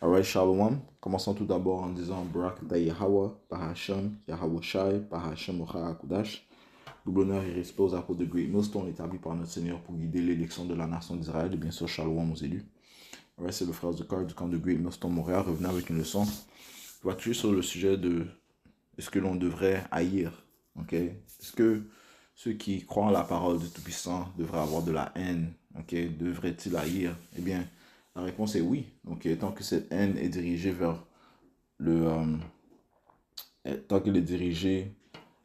Alright, Shalom. Commençons tout d'abord en disant Barak Yahweh, Bahashem, Yahweh Shai, Bahashem Ochar Akudash. Double honneur et respect aux apôtres de Great Millstone établis par notre Seigneur pour guider l'élection de la nation d'Israël et bien sûr Shalom aux élus. Alright, c'est le frère de cœur du camp de Great Millstone Montréal revenant avec une leçon. On va toucher sur le sujet de est-ce que l'on devrait haïr, ok? Est-ce que ceux qui croient en la parole du Tout-Puissant devraient avoir de la haine, ok? Devraient-ils haïr? Eh bien, la réponse est oui. Donc, tant que cette haine est dirigée vers le, tant qu'elle est dirigée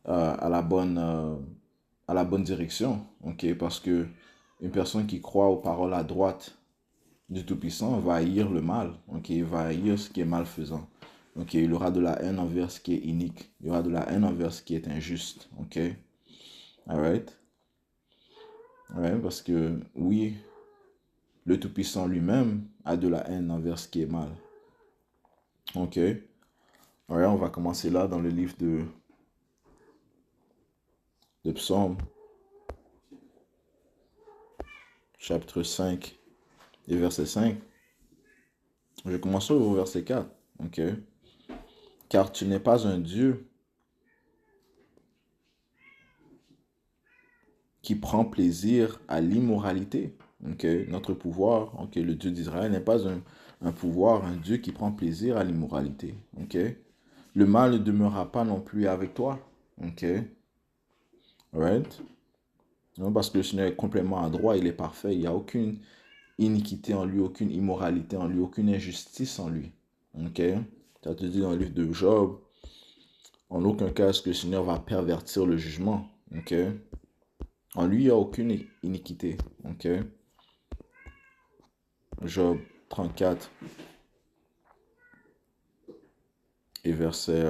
à la bonne direction, ok? Parce que une personne qui croit aux paroles à droite du Tout-Puissant va haïr le mal, ok? Il va haïr ce qui est malfaisant. Ok, il y aura de la haine envers ce qui est inique. Il y aura de la haine envers ce qui est injuste. Ok? Alright? Alright, parce que oui, le Tout-Puissant lui-même a de la haine envers ce qui est mal. Ok? Alright, on va commencer là dans le livre de Psaume, chapitre 5 et verset 5. Je commence au verset 4. Ok? Car tu n'es pas un Dieu qui prend plaisir à l'immoralité. Okay? Notre pouvoir, okay, le Dieu d'Israël n'est pas un pouvoir, un Dieu qui prend plaisir à l'immoralité. Okay? Le mal ne demeurera pas non plus avec toi. Okay? Alright? Non, parce que le Seigneur est complètement droit, il est parfait, il n'y a aucune iniquité en lui, aucune immoralité en lui, aucune injustice en lui. Okay? Ça te dit dans le livre de Job, en aucun cas est-ce que le Seigneur va pervertir le jugement. Okay? En lui, il n'y a aucune iniquité. Ok? Job 34 et verset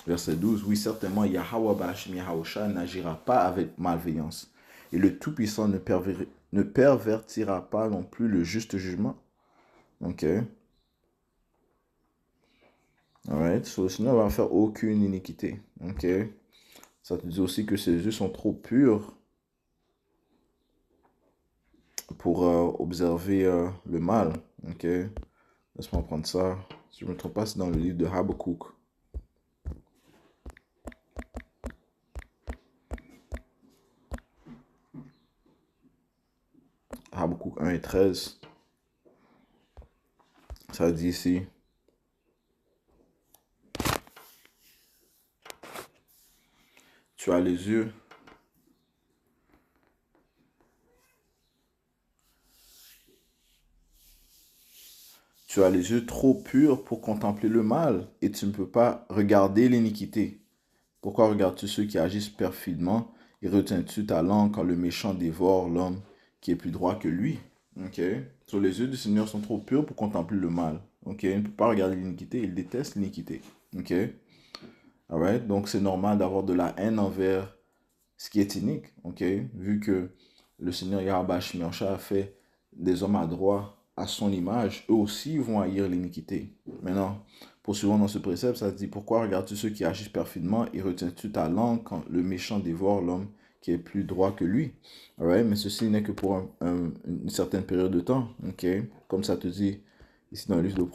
12. Oui, certainement, Yahweh Bashim Yahusha n'agira pas avec malveillance. Et le Tout-Puissant ne pervertira pas non plus le juste jugement. Ok? Alright. So, le Seigneur va faire aucune iniquité. Ok? Ça te dit aussi que ses yeux sont trop purs pour observer le mal. Ok? Laisse-moi prendre ça. Si je ne me trompe pas, c'est dans le livre de Habakkuk. Habakkuk 1 et 13. Ça dit ici. Tu as les yeux. Tu as les yeux trop purs pour contempler le mal et tu ne peux pas regarder l'iniquité. Pourquoi regardes-tu ceux qui agissent perfidement et retiens-tu ta langue quand le méchant dévore l'homme qui est plus droit que lui? Ok. Sur les yeux du Seigneur sont trop purs pour contempler le mal. Ok. Il ne peut pas regarder l'iniquité, il déteste l'iniquité. Ok. Alright. Donc c'est normal d'avoir de la haine envers ce qui est inique. Ok. Vu que le Seigneur Yahweh Shemirsha a fait des hommes adroits à son image, eux aussi vont haïr l'iniquité. Maintenant, poursuivons dans ce précepte, ça dit, pourquoi regardes-tu ceux qui agissent perfidement et retiens-tu ta langue quand le méchant dévore l'homme qui est plus droit que lui? Alright, mais ceci n'est que pour une certaine période de temps. Ok, comme ça te dit ici dans le livre de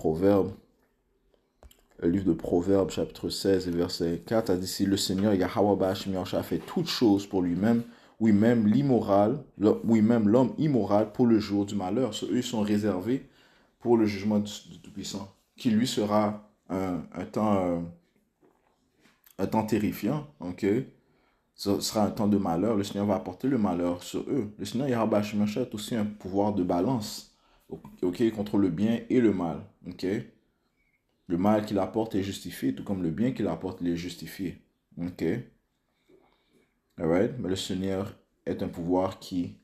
Proverbes, chapitre 16 et verset 4, a dit, si le Seigneur Yahweh Bashim a fait toutes choses pour lui-même, oui, même l'immoral, oui, même l'homme immoral pour le jour du malheur. Eux, ils sont réservés pour le jugement du Tout-Puissant, qui lui sera un temps terrifiant, ok? Ce sera un temps de malheur. Le Seigneur va apporter le malheur sur eux. Le Seigneur Yahweh Shemashah est aussi un pouvoir de balance, ok? Contre le bien et le mal, ok? Le mal qu'il apporte est justifié, tout comme le bien qu'il apporte est justifié, ok? Alright? Mais le Seigneur est un pouvoir qui,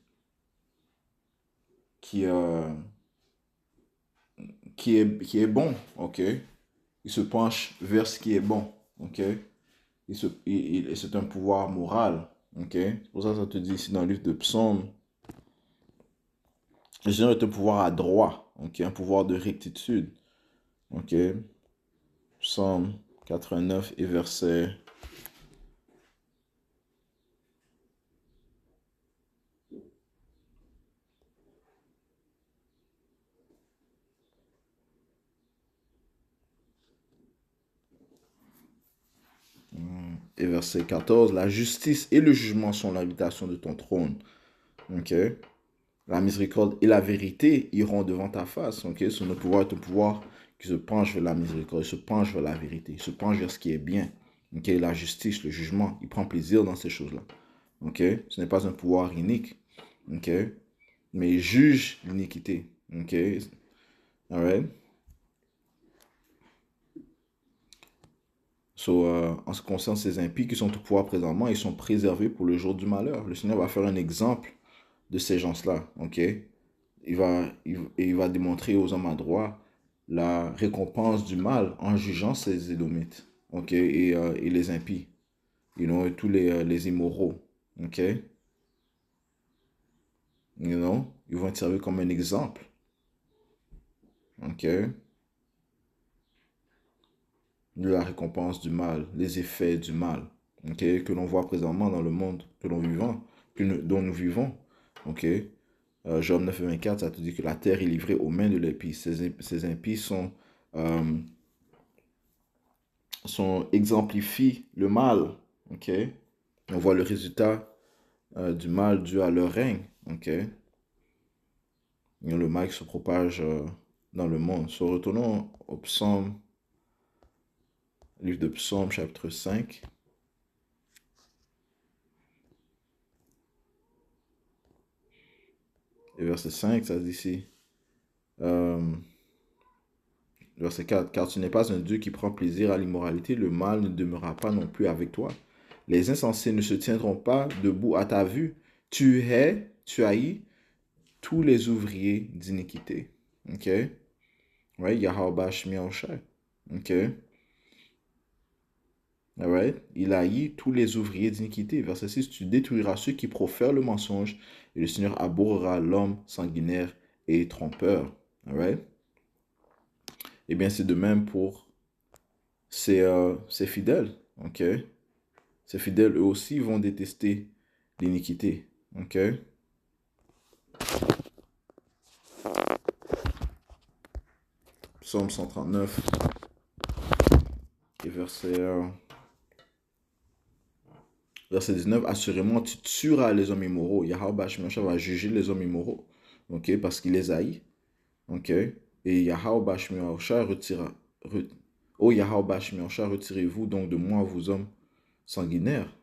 euh, qui est bon, ok? Il se penche vers ce qui est bon, ok? C'est un pouvoir moral, ok? C'est pour ça que ça te dit ici dans le livre de Psaume, le Seigneur est un pouvoir à droit, ok? Un pouvoir de rectitude, ok? Psaume 89 et Et verset 14, la justice et le jugement sont l'habitation de ton trône. Ok? La miséricorde et la vérité iront devant ta face. Ok? Son pouvoir est un pouvoir qui se penche vers la miséricorde, il se penche vers la vérité, il se penche vers ce qui est bien. Ok? La justice, le jugement, il prend plaisir dans ces choses-là. Ok? Ce n'est pas un pouvoir inique. Ok? Mais il juge l'iniquité. Ok? Alright? So, en ce qui concerne ces impies qui sont au pouvoir présentement, ils sont préservés pour le jour du malheur. Le Seigneur va faire un exemple de ces gens-là, ok? Il va démontrer aux hommes à droite la récompense du mal en jugeant ces Édomites, ok? Et les impies, tous les immoraux, ok? Ils vont être servis comme un exemple, ok? De la récompense du mal, les effets du mal, ok? Que l'on voit présentement dans le monde dont nous vivons, ok? Job 9, 24, ça te dit que la terre est livrée aux mains de l'impie. Ces impies euh, exemplifient le mal. Ok? On voit le résultat du mal dû à leur règne. Ok? Le mal qui se propage dans le monde. So, retournons au psaume, livre de Psaume, chapitre 5. Et verset 5, ça dit ici. Verset 4. Car tu n'es pas un Dieu qui prend plaisir à l'immoralité, le mal ne demeurera pas non plus avec toi. Les insensés ne se tiendront pas debout à ta vue. Tu haïs tous les ouvriers d'iniquité. Ok? Ouais, Yahweh Shai. Ok? Alright? Il haït tous les ouvriers d'iniquité. Verset 6. Tu détruiras ceux qui profèrent le mensonge et le Seigneur abhorrera l'homme sanguinaire et trompeur. Alright? Eh bien, c'est de même pour ces fidèles. Ok? Ces fidèles, eux aussi, vont détester l'iniquité. Ok? Psaume 139 et verset 19. Assurément, tu tueras les hommes immoraux. Yahweh Shai va juger les hommes immoraux. Ok? Parce qu'il les haït. Ok? Et Yahweh Shai retira. Oh Yahweh Shai, retirez-vous donc de moi, vous hommes sanguinaires.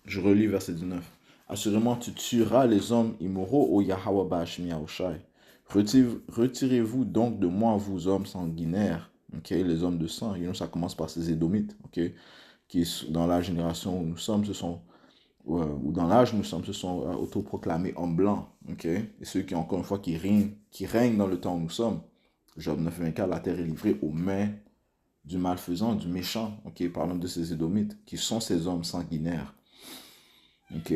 Je relis verset 19. Assurément, tu tueras les hommes immoraux, ô Yahweh Shai. Retirez-vous donc de moi, vous hommes sanguinaires. Ok, les hommes de sang. Ça commence par ces Édomites. Ok, qui dans la génération où nous sommes, ou dans l'âge où nous sommes, se sont autoproclamés hommes blancs. Ok, et ceux qui, encore une fois, qui règnent dans le temps où nous sommes. Job 9, 24, la terre est livrée aux mains du malfaisant, du méchant. Ok, parlons de ces Édomites, qui sont ces hommes sanguinaires. Ok.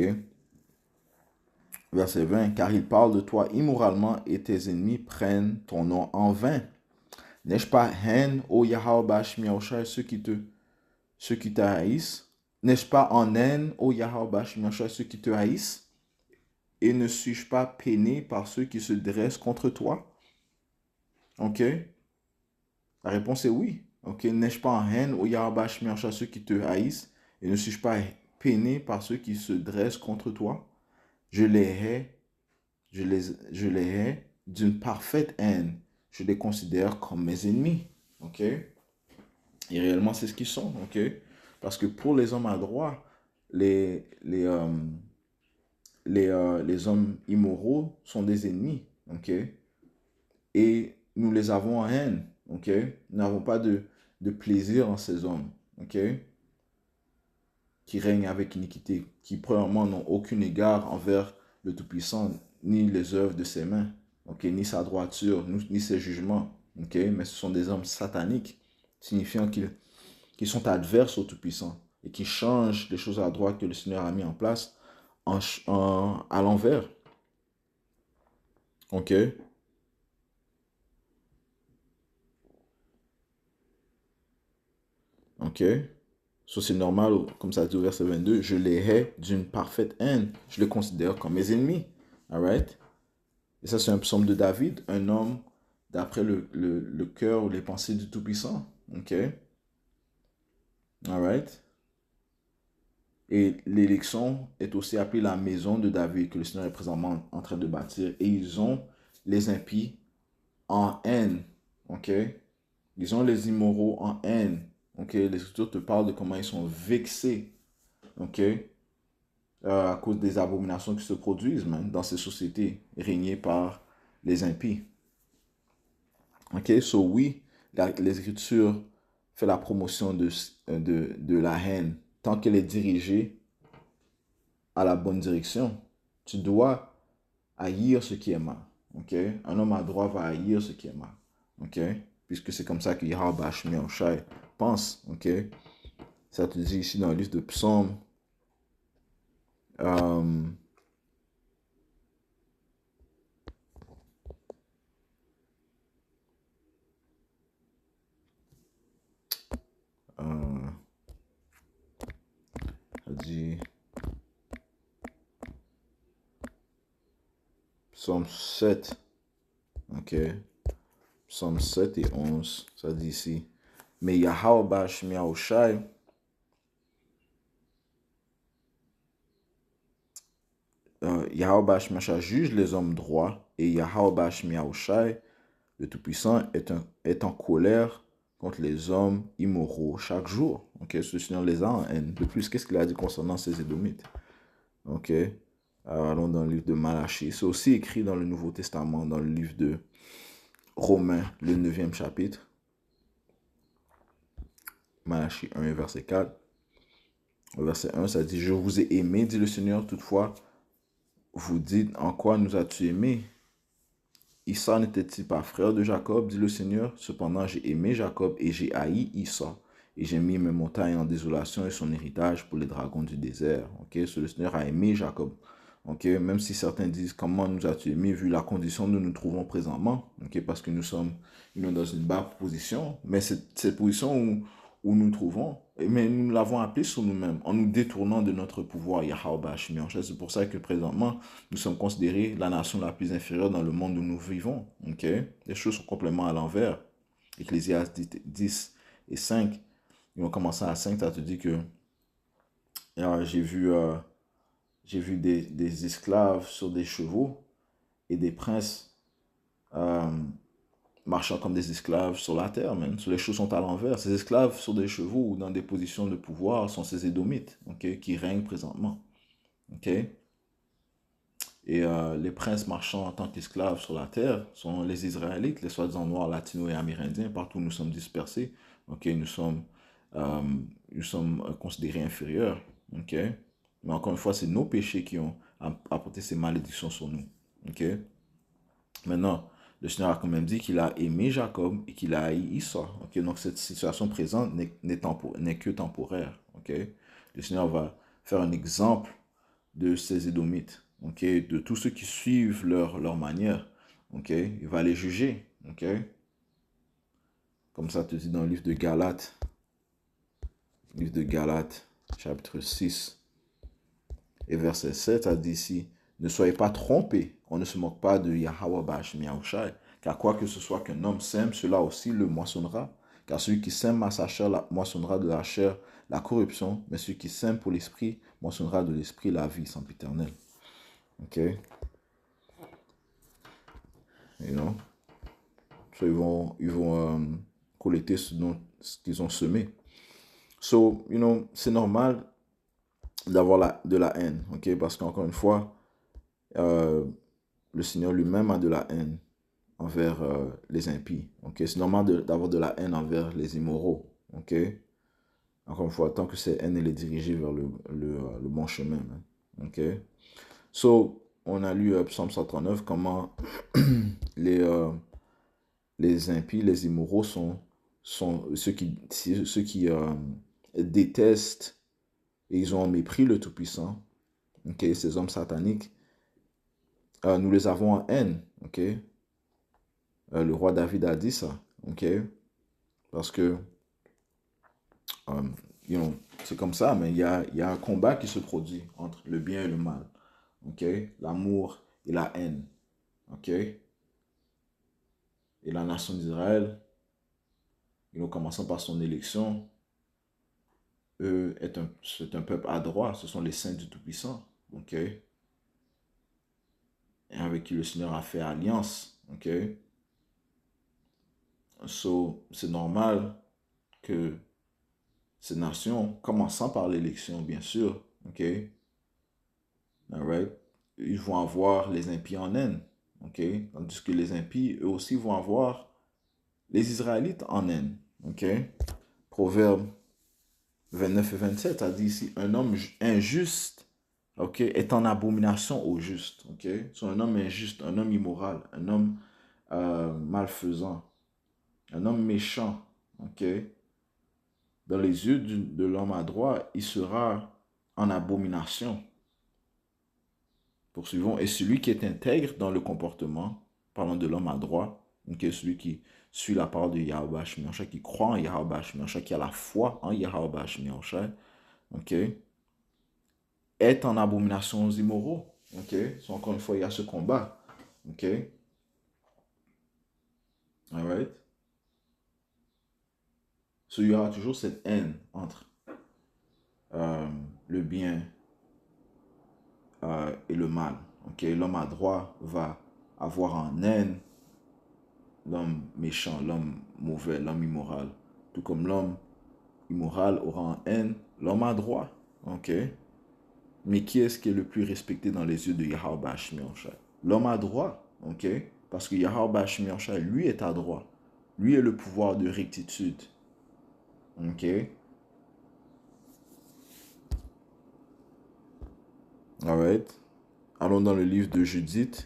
Verset 20. Car il parle de toi immoralement et tes ennemis prennent ton nom en vain. N'ai-je pas haine, ô Yahweh Shai, ceux qui te haïssent? N'ai-je pas en haine, ô Yahweh Shai, ceux qui te haïssent? Et ne suis-je pas peiné par ceux qui se dressent contre toi? Ok. La réponse est oui. Ok. N'ai-je pas en haine, ô Yahweh Shai, ceux qui te haïssent? Et ne suis-je pas peiné par ceux qui se dressent contre toi? Je les hais, je les hais d'une parfaite haine. Je les considère comme mes ennemis. Ok? Et réellement, c'est ce qu'ils sont. Ok? Parce que pour les hommes à droite, les hommes immoraux sont des ennemis. Ok? Et nous les avons en haine. Ok? Nous n'avons pas de plaisir en ces hommes. Ok? Qui règnent avec iniquité. Qui, premièrement, n'ont aucun égard envers le Tout-Puissant, ni les œuvres de ses mains. Ok? Ni sa droiture, ni ses jugements. Ok? Mais ce sont des hommes sataniques, signifiant qu'ils sont adverses au Tout-Puissant et qui changent les choses à droite que le Seigneur a mis en place à l'envers. Ok? Ok? Ça, c'est normal, comme ça dit au verset 22, je les hais d'une parfaite haine. Je les considère comme mes ennemis. Alright? Et ça, c'est un psaume de David, un homme d'après le cœur ou les pensées du Tout-Puissant. Ok? Alright? Et l'élection est aussi appelée la maison de David, que le Seigneur est présentement en train de bâtir. Et ils ont les impies en haine. OK? Ils ont les immoraux en haine. OK? Les Écritures te parlent de comment ils sont vexés. OK? À cause des abominations qui se produisent même dans ces sociétés régnées par les impies. OK? So oui, les Écritures font la promotion de la haine. Tant qu'elle est dirigée à la bonne direction, tu dois haïr ce qui est mal. OK? Un homme à droit va haïr ce qui est mal. OK? Puisque c'est comme ça que Yahweh Shemi Shai pense. OK? Ça te dit ici dans le livre de Psaume. Euh, euh, ça dit Psaume 7. OK? Psaume 7 et 11. Ça dit ici. Mais Yahweh Shemi Shai, Yahweh Shemi Shai juge les hommes droits et Yahweh Shemi Shai, le Tout-Puissant, est en colère contre les hommes immoraux chaque jour. Ok, ce Seigneur les a en haine. De plus, qu'est-ce qu'il a dit concernant ces Édomites? Ok, alors, allons dans le livre de Malachie. C'est aussi écrit dans le Nouveau Testament, dans le livre de Romains, le 9e chapitre. Malachie 1, verset 4. Au verset 1, ça dit, « Je vous ai aimé, dit le Seigneur, toutefois, vous dites, en quoi nous as-tu aimé? Issa n'était-il pas frère de Jacob, dit le Seigneur. Cependant, j'ai aimé Jacob et j'ai haï Issa. Et j'ai mis mes montagnes en désolation et son héritage pour les dragons du désert. Ok, le Seigneur a aimé Jacob. Ok, même si certains disent comment nous as-tu aimé vu la condition où nous nous trouvons présentement. Ok, parce que nous sommes dans une basse position. Mais cette position où nous nous trouvons, mais nous l'avons appelée sur nous-mêmes en nous détournant de notre pouvoir. Yahweh Shemi. C'est pour ça que présentement, nous sommes considérés la nation la plus inférieure dans le monde où nous vivons. Ok, les choses sont complètement à l'envers. Ecclésiaste 10 et 5. Ils vont commencer à 5, ça te dit que j'ai vu des esclaves sur des chevaux et des princes euh, marchant comme des esclaves sur la terre, même. Les choses sont à l'envers. Ces esclaves sur des chevaux ou dans des positions de pouvoir sont ces Édomites, ok, qui règnent présentement. Ok? Et les princes marchant en tant qu'esclaves sur la terre sont les Israélites, les soi-disant noirs, latinos et amérindiens, partout où nous sommes dispersés. Ok, euh, nous sommes considérés inférieurs. Ok, mais encore une fois, c'est nos péchés qui ont apporté ces malédictions sur nous. Ok, maintenant, le Seigneur a quand même dit qu'il a aimé Jacob et qu'il a haï Issa. Ok, donc cette situation présente n'est que temporaire. Ok, le Seigneur va faire un exemple de ces Édomites, ok, de tous ceux qui suivent leur manière, ok, il va les juger, ok, comme ça te dit dans le livre de Galates, chapitre 6 et verset 7, ça dit ici, ne soyez pas trompés, on ne se moque pas de Yahweh Shemi Shai, car quoi que ce soit qu'un homme sème, cela aussi le moissonnera, car celui qui sème à sa chair moissonnera de la chair la corruption, mais celui qui sème pour l'esprit moissonnera de l'esprit la vie sempiternelle. Ok, you know? So, ils vont collecter ce qu'ils ont semé. So, c'est normal d'avoir de la haine, ok? Parce qu'encore une fois, le Seigneur lui-même a de la haine envers les impies, ok? C'est normal d'avoir de la haine envers les immoraux, ok? Encore une fois, tant que cette haine elle est dirigée vers le bon chemin, hein, ok? So, on a lu Psaume 139, comment les impies, les immoraux sont ceux qui détestent et ils ont mépris le Tout-Puissant. Okay? Ces hommes sataniques, nous les avons en haine. Okay? Le roi David a dit ça. Okay? Parce que c'est comme ça, mais il y a un combat qui se produit entre le bien et le mal. Okay? L'amour et la haine. Okay? Et la nation d'Israël, commençant par son élection, c'est un peuple adroit, ce sont les saints du Tout-Puissant, ok? Et avec qui le Seigneur a fait alliance, ok? So, c'est normal que ces nations, commençant par l'élection, bien sûr, ok? Alright? Ils vont avoir les impies en haine, ok? Tandis que les impies, eux aussi, vont avoir les Israélites en haine, ok? Proverbe 29 et 27 a dit ici, un homme injuste, ok, est en abomination au juste, ok? So, un homme injuste, un homme immoral, un homme malfaisant, un homme méchant, ok? Dans les yeux de l'homme adroit, il sera en abomination. Poursuivons. Et celui qui est intègre dans le comportement, parlant de l'homme adroit, ok, celui qui suit la parole de Yahweh Shemiachai, qui croit en Yahweh Shemiachai, qui a la foi en Yahweh Shemiachai, ok, est en abomination aux immoraux. Ok, so, encore une fois, il y a ce combat. Ok, alright. So, il y aura toujours cette haine entre le bien et le mal. Ok, l'homme adroit va avoir en haine l'homme méchant, l'homme mauvais, l'homme immoral. Tout comme l'homme immoral aura en haine l'homme adroit. Ok, mais qui est-ce qui est le plus respecté dans les yeux de Yahweh Shemiachai? L'homme adroit. Ok, parce que Yahweh Shemiachai, lui, est adroit. Lui est le pouvoir de rectitude. Ok. Alright. Allons dans le livre de Judith.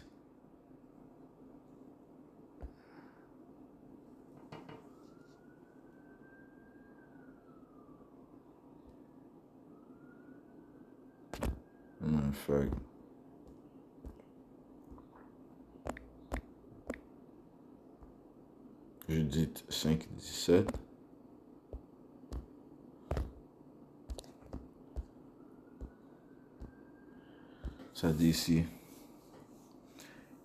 Fait. Judith 5, 17. Ça dit ici.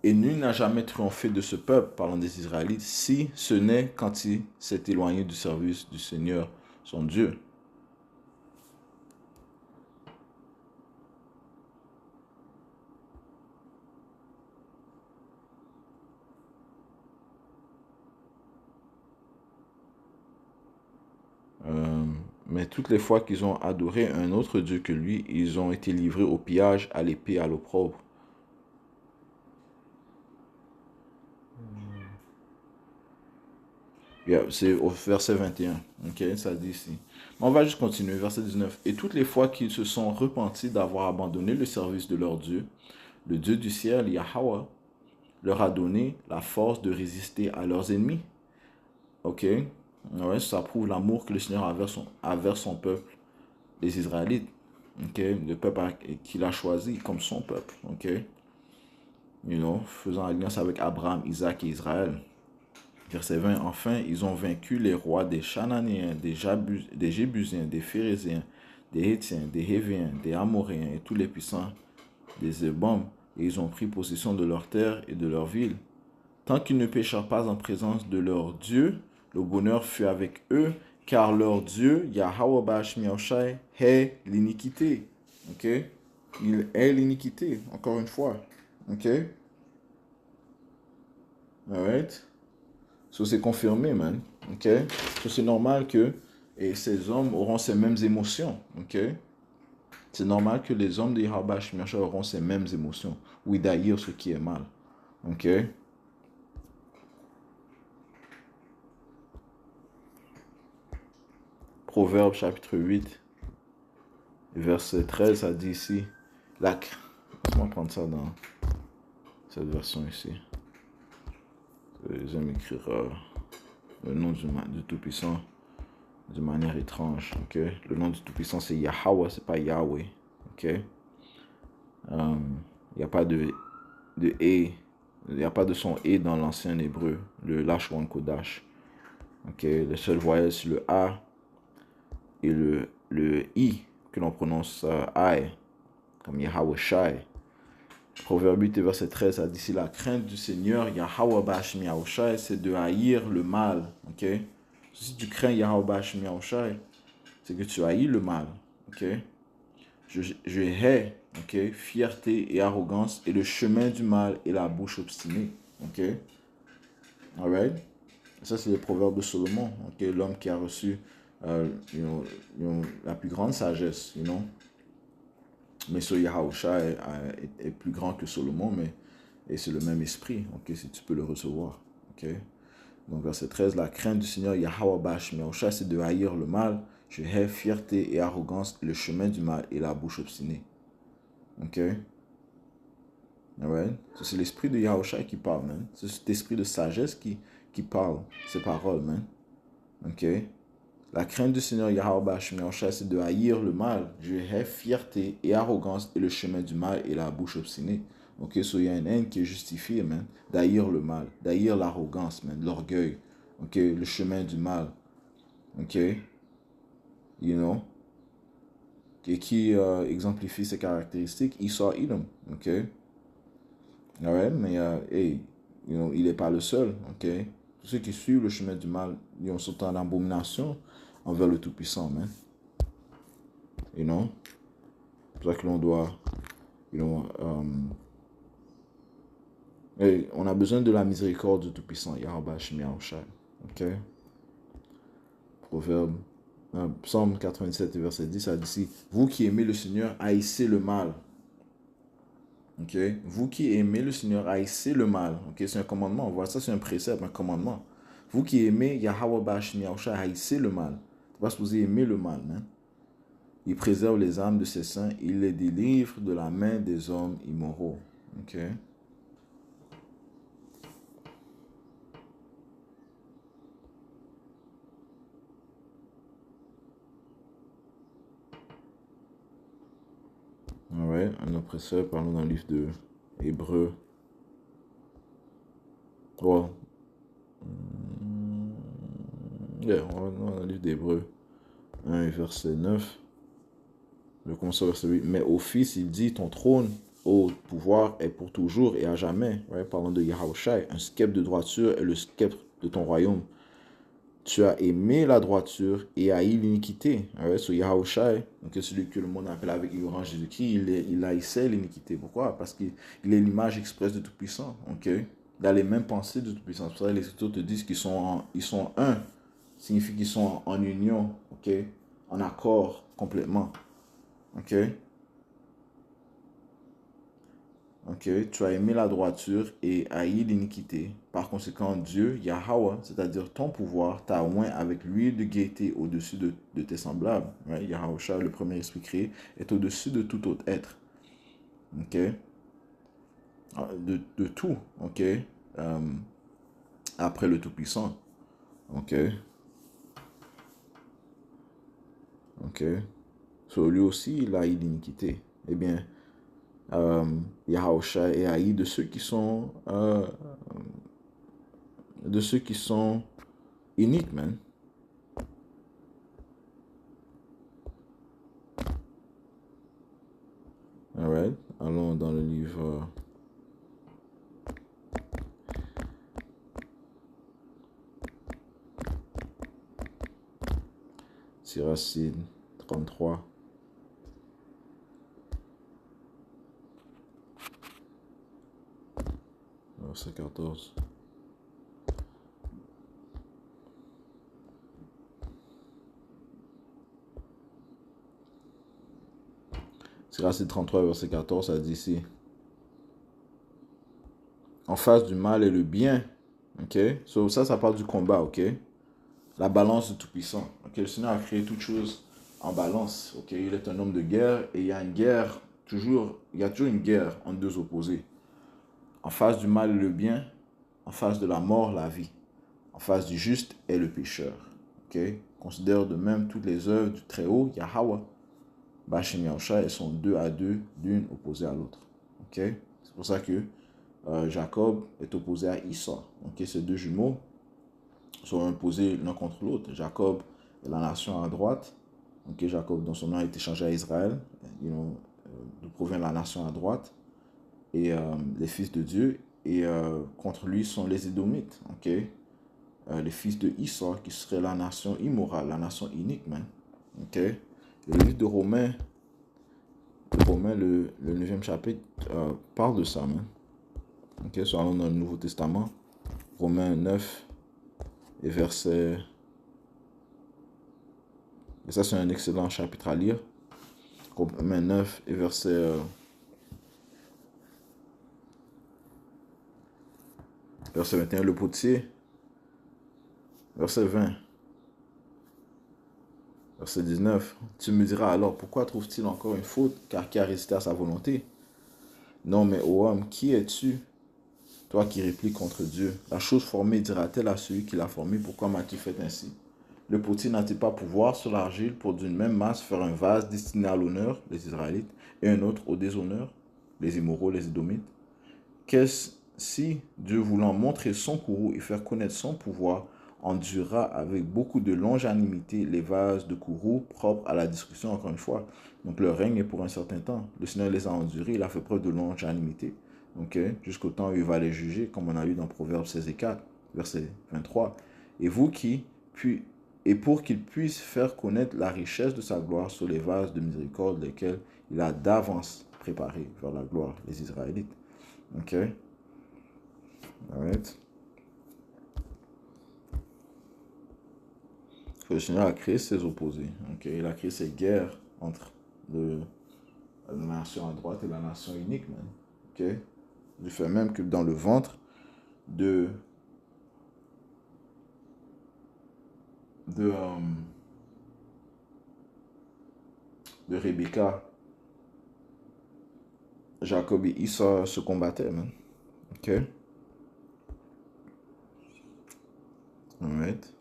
Et nul n'a jamais triomphé de ce peuple, parlant des Israélites, si ce n'est quand il s'est éloigné du service du Seigneur, son Dieu. Mais toutes les fois qu'ils ont adoré un autre Dieu que lui, ils ont été livrés au pillage, à l'épée, à l'opprobre. Yeah, c'est au verset 21. Ok, ça dit ici. On va juste continuer, verset 19. Et toutes les fois qu'ils se sont repentis d'avoir abandonné le service de leur Dieu, le Dieu du ciel, Yahweh, leur a donné la force de résister à leurs ennemis. Ok, ouais, ça prouve l'amour que le Seigneur a vers son peuple, les Israélites. Ok, le peuple qu'il a choisi comme son peuple. Ok, faisant alliance avec Abraham, Isaac et Israël. Verset 20, enfin, ils ont vaincu les rois des Chananéens, des Jébusiens, des Phérésiens, des Hétiens, des Hévéens, des Amoréens et tous les puissants des Ébom, et ils ont pris possession de leurs terres et de leurs villes. Tant qu'ils ne péchèrent pas en présence de leur Dieu, le bonheur fut avec eux, car leur Dieu, Yahweh Bashmiachai, est l'iniquité. Ok? Il est l'iniquité, encore une fois. Ok? Alright? So, c'est confirmé, man. Ok? So, c'est normal que ces hommes auront ces mêmes émotions. Ok? C'est normal que les hommes de Yahweh Shemiachai auront ces mêmes émotions. Oui, d'ailleurs, ce qui est mal. Ok? Proverbe chapitre 8, verset 13, ça dit ici. Laisse-moi prendre ça dans cette version ici. J'aime écrire le nom du Tout-Puissant de manière étrange. Ok? Le nom du Tout-Puissant, c'est Yahweh, c'est pas Yahweh. Ok? Il n'y a pas de E. Il n'y a pas de son E dans l'ancien hébreu, le Lashon Kodash. Ok? Le seul voyelle, c'est le A et le I que l'on prononce I, comme Yahweh Shai. Proverbe 8 verset 13 a dit si la crainte du Seigneur, Yahweh Bashmi c'est de haïr le mal. Ok? Si tu crains Yahweh Bashmi c'est que tu haïs le mal. Ok? Je hais, ok? Fierté et arrogance et le chemin du mal et la bouche obstinée. Ok? Alright? Ça, c'est le proverbe de Salomon. Ok? L'homme qui a reçu la plus grande sagesse. Mais ce Yahusha est plus grand que Salomon, et c'est le même esprit. Ok? Si tu peux le recevoir. Ok? Donc, verset 13, la crainte du Seigneur Yahweh Bash Meosha, c'est de haïr le mal. Je hais fierté et arrogance, le chemin du mal et la bouche obstinée. Ok? Alright? C'est l'esprit de Yahusha qui parle, man. C'est cet esprit de sagesse qui parle ces paroles, man. Ok? La crainte du Seigneur Yahweh Bash Meosha, c'est de haïr le mal. Je hais fierté et arrogance et le chemin du mal et la bouche obstinée. Ok? So, il y a une haine qui est justifiée, man. D'haïr le mal, d'haïr l'arrogance, man. L'orgueil. Ok? Le chemin du mal. Ok? You know? Et qui exemplifie ces caractéristiques? Esau Edom. Ok? Alright? Mais, hey, il n'est pas le seul. Ok? Tous ceux qui suivent le chemin du mal, ils sont en abomination envers le Tout-Puissant, man. You know? C'est pour ça que l'on doit, hey, on a besoin de la miséricorde du Tout-Puissant, Yahweh Shemi Yahushai. Ok? Proverbe, Psaume 97, verset 10, ça dit ici, vous qui aimez le Seigneur, haïssez le mal. Ok? Vous qui aimez le Seigneur, haïssez le mal. Ok? C'est un commandement. On voit ça, c'est un précepte, un commandement. Vous qui aimez Yahweh Bashmi Yahushua, haïssez le mal. Tu vas supposer aimer le mal, hein? Il préserve les âmes de ses saints. Il les délivre de la main des hommes immoraux. Ok? Alright, un oppresseur, parlons dans le livre de Hébreux. Oh. Yeah, on va dans le livre d'Hébreux 1, verset 9. Je commence au verset 8. Mais au Fils, il dit, ton trône, ô pouvoir, est pour toujours et à jamais. Right? Parlant de Yahushai, un sceptre de droiture est le sceptre de ton royaume. Tu as aimé la droiture et haï l'iniquité. Right? So Yahushai, donc celui que le monde appelle avec ignorance Jésus-Christ, il haïssait l'iniquité. Pourquoi? Parce qu'il est l'image expresse du Tout-Puissant. Okay? Il a les mêmes pensées du Tout-Puissant. C'est pour ça que les Écritures te disent qu'ils sont un. Signifie qu'ils sont en union, okay? En accord complètement. Ok? Ok, tu as aimé la droiture et haï l'iniquité. Par conséquent, Dieu, Yahweh, c'est-à-dire ton pouvoir, t'a oint avec l'huile de gaieté au-dessus de tes semblables. Right? Yahweh, le premier esprit créé, est au-dessus de tout autre être. Ok? De tout. Ok? Après le Tout-Puissant. Ok? Ok? So, lui aussi, il a haï l'iniquité. Eh bien, Yahusha est haï de ceux qui sont iniques, man. Alright, allons dans le livre Siracide 33. Verset 14. Siracide 33, verset 14, ça dit ici. En face du mal et le bien. Ok? So, ça parle du combat, ok? La balance du Tout-Puissant. Ok? Le Seigneur a créé toutes choses en balance. Ok? Il est un homme de guerre et il y a une guerre, il y a toujours une guerre entre deux opposés. En face du mal et le bien, en face de la mort, la vie. En face du juste est le pécheur. Ok? Considère de même toutes les œuvres du Très-Haut, Yahweh. Bachem Yahushua, elles sont deux à deux, l'une opposée à l'autre. Ok? C'est pour ça que Jacob est opposé à Esau. Ok? Ces deux jumeaux sont opposés l'un contre l'autre. Jacob est la nation à droite. Ok? Jacob, dont son nom a été changé à Israël, d'où provient la nation à droite, et les fils de Dieu. Et contre lui sont les Édomites. Ok? Les fils de Esau, qui serait la nation immorale, la nation inique, man. Ok? Et le livre de Romains, le 9e chapitre, parle de ça, man. Ok? Soit allons dans le Nouveau Testament, Romains 9 et verset. Et ça, c'est un excellent chapitre à lire. Romains 9 et verset 21, le potier. Verset 20. Verset 19. Tu me diras alors, pourquoi trouve-t-il encore une faute, car qui a résisté à sa volonté? Non, mais ô homme, qui es-tu, toi qui répliques contre Dieu? La chose formée dira-t-elle à celui qui l'a formée, pourquoi m'as-tu fait ainsi? Le potier n'a-t-il pas pouvoir sur l'argile pour d'une même masse faire un vase destiné à l'honneur, les Israélites, et un autre au déshonneur, les immoraux, les Édomites? Qu'est-ce si Dieu, voulant montrer son courroux et faire connaître son pouvoir, endurera avec beaucoup de longanimité les vases de courroux propres à la destruction, encore une fois. Donc le règne est pour un certain temps. Le Seigneur les a endurés, il a fait preuve de longanimité. Jusqu'au temps où il va les juger, comme on a lu dans Proverbes 16 et 4, verset 23. Et vous qui, puis, et pour qu'il puisse faire connaître la richesse de sa gloire sur les vases de miséricorde, lesquels il a d'avance préparés vers la gloire, les Israélites. Ok? Alright. Le Seigneur a créé ses opposés. Ok? Il a créé ces guerres entre la nation à droite et la nation unique, man. Ok? Du fait même que dans le ventre de de, euh, de Rebecca, Jacob et Issa se combattaient, man. Ok? Alright.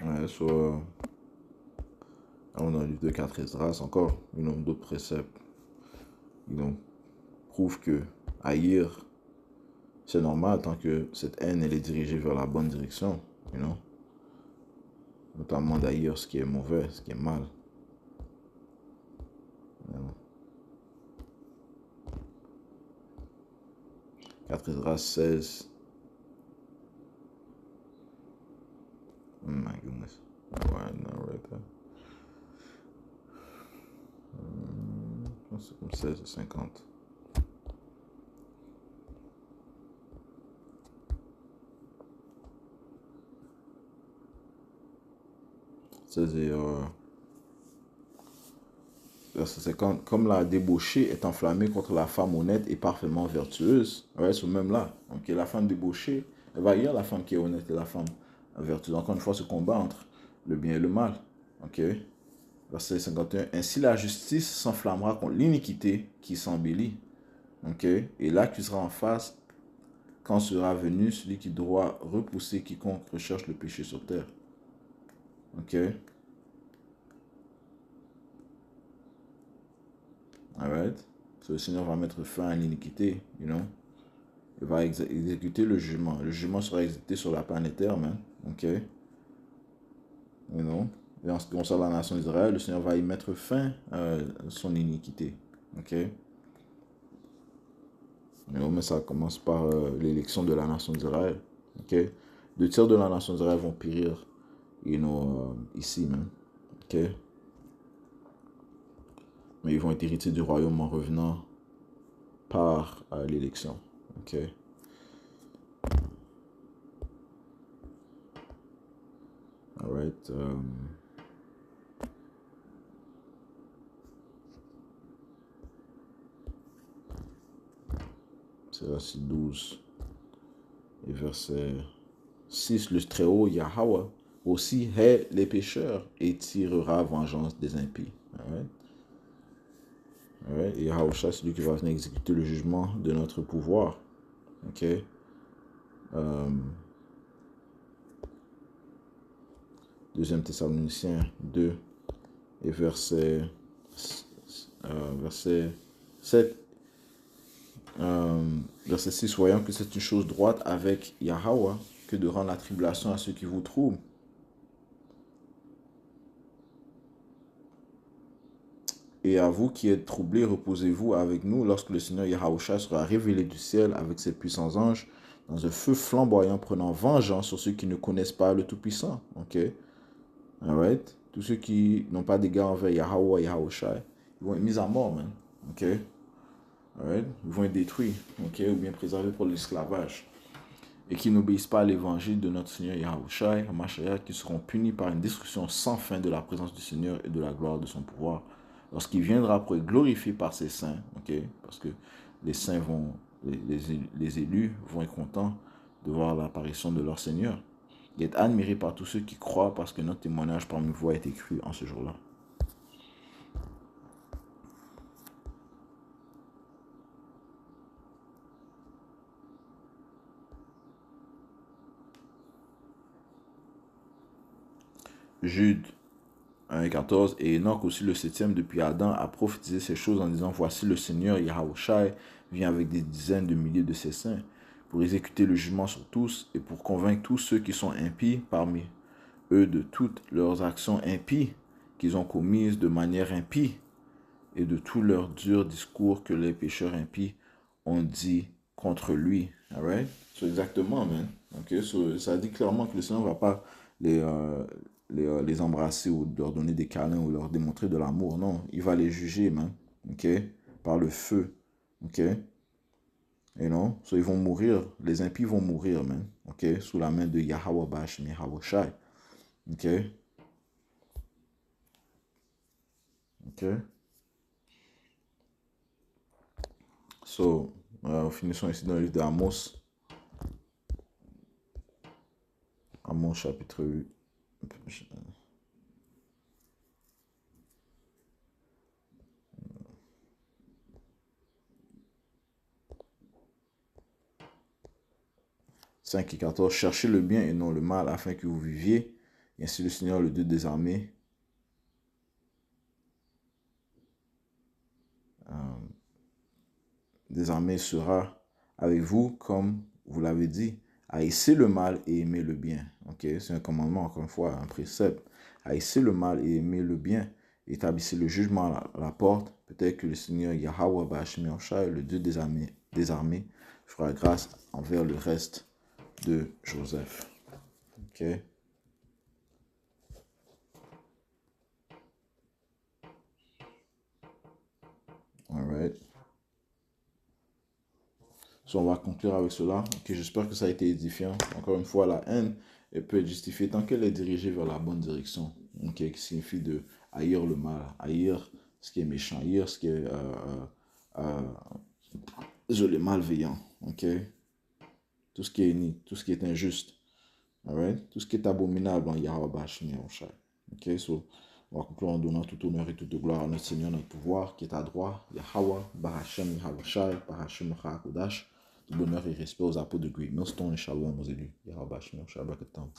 Ouais, soit on a le livre de 4 Esdras encore, d'autres préceptes. Prouve que haïr, c'est normal tant que cette haine elle est dirigée vers la bonne direction, you know? Notamment d'haïr ce qui est mauvais, ce qui est mal. You know? 4 Esdras 16. Oh my goodness. Ouais, non, right there. C'est comme 16 et 50. Verset 50. Comme la débauchée est enflammée contre la femme honnête et parfaitement vertueuse. Ouais, c'est même là. Donc la femme débauchée, elle va y a la femme qui est honnête et la femme vertueuse. Encore une fois, ce combat entre le bien et le mal. Ok. Verset 51. Ainsi la justice s'enflammera contre l'iniquité qui s'embellit. Ok. Et l'accusera en face quand sera venu celui qui doit repousser quiconque recherche le péché sur terre. Ok. Alright. So, le Seigneur va mettre fin à l'iniquité, you know. Il va exécuter le jugement. Le jugement sera exécuté sur la planète Terre, man. Ok. You know. Et en ce qui concerne la nation d'Israël, le Seigneur va y mettre fin à son iniquité. Ok. You know, mais ça commence par l'élection de la nation d'Israël. Ok. 2 tiers de la nation d'Israël vont périr, you know, ici, man. Ok. Mais ils vont être hérités du royaume en revenant par l'élection. Ok. Alright. C'est verset 12 et verset 6. Le Très-Haut, Yahweh, aussi hait les pécheurs et tirera vengeance des impies. Alright. Alright. Et Yahusha, c'est lui qui va venir exécuter le jugement de notre pouvoir. Ok. Deuxième Thessaloniciens 2 et verset 7. Verset 6. Voyons que c'est une chose droite avec Yahweh que de rendre la tribulation à ceux qui vous troublent. Et à vous qui êtes troublés, reposez-vous avec nous lorsque le Seigneur Yahushua sera révélé du ciel avec ses puissants anges dans un feu flamboyant prenant vengeance sur ceux qui ne connaissent pas le Tout-Puissant. Ok? Alright? Tous ceux qui n'ont pas d'égard envers Yahweh, Yahushua, ils vont être mis à mort, man. Ok? Alright? Ils vont être détruits. Ok? Ou bien préservés pour l'esclavage. Et qui n'obéissent pas à l'évangile de notre Seigneur Yahushua, Mashiach, qui seront punis par une destruction sans fin de la présence du Seigneur et de la gloire de son pouvoir. Lorsqu'il viendra pour être glorifié par ses saints, ok? Parce que les saints vont, les élus vont être contents de voir l'apparition de leur Seigneur. Et être admirés par tous ceux qui croient parce que notre témoignage parmi vous a été cru en ce jour-là. Jude 1,14 et Enoch aussi le septième depuis Adam a prophétisé ces choses en disant voici le Seigneur Yahushua vient avec des dizaines de milliers de ses saints pour exécuter le jugement sur tous et pour convaincre tous ceux qui sont impies parmi eux de toutes leurs actions impies qu'ils ont commises de manière impie et de tous leurs durs discours que les pécheurs impies ont dit contre lui. Alright? So exactement, man. Okay? So, ça dit clairement que le Seigneur ne va pas les embrasser ou leur donner des câlins ou leur démontrer de l'amour. Non, il va les juger, man. Ok? Par le feu. Ok? Et non? So, ils vont mourir. Les impies vont mourir, man. Ok? Sous la main de Yahweh Bashim Yahushai. Ok? Ok? So, finissons ici dans le livre d'Amos. Amos chapitre 8. 5 et 14. Cherchez le bien et non le mal afin que vous viviez. Et ainsi le Seigneur, le Dieu des armées, sera avec vous comme vous l'avez dit. Haïssez le mal et aimez le bien. Ok, c'est un commandement, encore une fois, un précepte. Haïssez le mal et aimez le bien. Établissez le jugement à la porte. Peut-être que le Seigneur Yahweh Bashim Yahushua, le Dieu des armées, fera grâce envers le reste de Joseph. Ok. Alright. So, on va conclure avec cela. Okay, j'espère que ça a été édifiant. Encore une fois, la haine, elle peut être justifiée tant qu'elle est dirigée vers la bonne direction. Okay, qui signifie de haïr le mal, haïr ce qui est méchant, haïr ce qui est le malveillant. Okay? Tout ce qui est inique, tout ce qui est injuste. Alright? Tout ce qui est abominable en Yahweh Bashim Yahushua. Ok, so, on va conclure en donnant tout honneur et toute gloire à notre Seigneur, notre pouvoir, qui est à droite, Yahweh, Barashem, Yahushua, Barashem, Hakodash, tout bonheur et respect aux apôtres de Great Millstone et Shalom aux élus. Yahweh Bashim Yahushua, Bakatam.